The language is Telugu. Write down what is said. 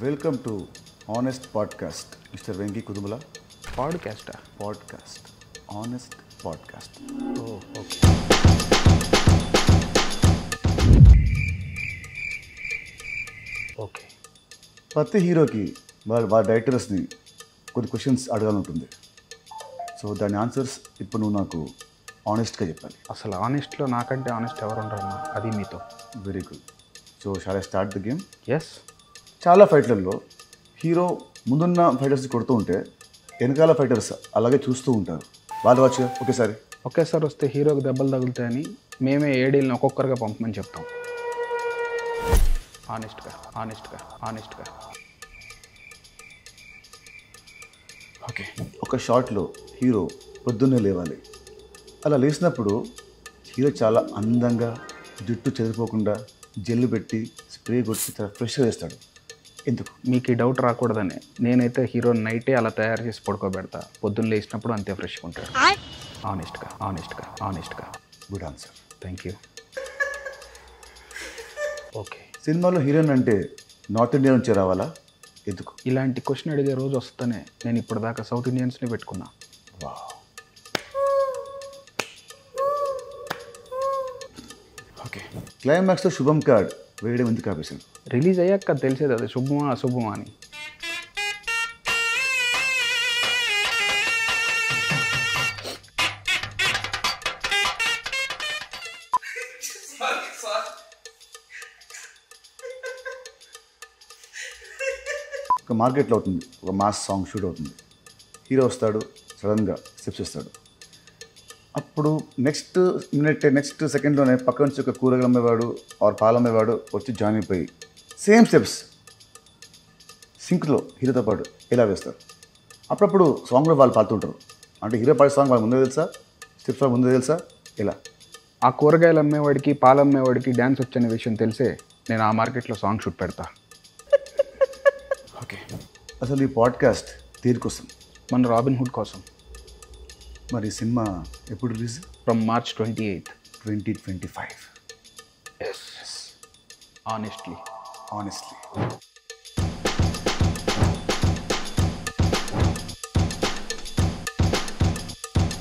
Welcome to honest podcast mister Venky Kudumula. పాడ్కాస్టా? Podcast, honest podcast. Okay. Okay. ప్రతి హీరోకి వాళ్ళ డైరెక్టర్స్ని కొన్ని క్వశ్చన్స్ అడగాలంటుంది. సో దాని ఆన్సర్స్ ఇప్పుడు నువ్వు నాకు ఆనెస్ట్గా చెప్పాలి. అసలు ఆనెస్ట్లో నాకంటే ఆనెస్ట్ ఎవరు ఉండరన్నా, అది మీతో. Very good. So shall I start the game? Yes. చాలా ఫైట్లలో హీరో ముందున్న ఫైటర్స్ని కొడుతూ ఉంటే వెనకాల ఫైటర్స్ అలాగే చూస్తూ ఉంటారు. వాళ్ళు వచ్చి ఒకేసారి వస్తే హీరోకి దెబ్బలు తగులుతాయని మేమే ఏడీలను ఒక్కొక్కరుగా పంపమని చెప్తాం. ఆనెస్ట్గా. ఓకే. ఒక షాట్లో హీరో పొద్దున్నే లేవాలి. అలా లేచినప్పుడు హీరో చాలా అందంగా జుట్టు చెదిరిపోకుండా జెల్లు పెట్టి స్ప్రే కొట్టి చాలా ఫ్రెష్గా వేస్తాడు. ఎందుకు? మీకు ఈ డౌట్ రాకూడదని నేనైతే హీరో నైటే అలా తయారు చేసి పడుకోబెడతా. పొద్దున్న లేచినప్పుడు అంతే ఫ్రెష్గా ఉంటాడు. ఆనెస్ట్గా. Good answer. Thank you. Okay. సినిమాలో హీరోయిన్ అంటే నార్త్ ఇండియా నుంచి రావాలా? ఎందుకు? ఇలాంటి క్వశ్చన్ అడిగే రోజు వస్తేనే నేను ఇప్పటిదాకా సౌత్ ఇండియన్స్ని పెట్టుకున్నా. ఓకే. క్లైమాక్స్లో శుభం కార్డ్ వేయడం ఎందుకు ఆపేసింది? రిలీజ్ అయ్యాక తెలిసేది అది శుభమా అశుభమా అని. ఒక మార్కెట్లో అవుతుంది, ఒక మాస్ సాంగ్ షూట్ అవుతుంది. హీరో వస్తాడు, సడన్గా స్టెప్స్ ఇస్తాడు. అప్పుడు నెక్స్ట్ సెకండ్లోనే పక్క నుంచి ఒక కూరగాయలు అమ్మేవాడు ఆర్ పాలు అమ్మేవాడు వచ్చి జాయిన్ అయిపోయి సేమ్ స్టెప్స్ సింక్లో హీరోతో పాటు ఇలా వేస్తారు. అప్పుడప్పుడు సాంగ్లో వాళ్ళు పాడుతుంటారు. అంటే హీరో పాడే సాంగ్ వాళ్ళు ముందే తెలుసా, స్టెప్స్ వాళ్ళు ముందే తెలుసా? ఇలా ఆ కూరగాయలు అమ్మేవాడికి పాలు అమ్మేవాడికి డ్యాన్స్ వచ్చనే విషయం తెలిసే నేను ఆ మార్కెట్లో సాంగ్ షూట్ పెడతా. ఓకే. అసలు ఈ పాడ్కాస్ట్ దేనికోసం? మన రాబిన్ హుడ్ కోసం. మరి సినిమా ఎప్పుడు release? From March 28, 2025. Yes. Honestly.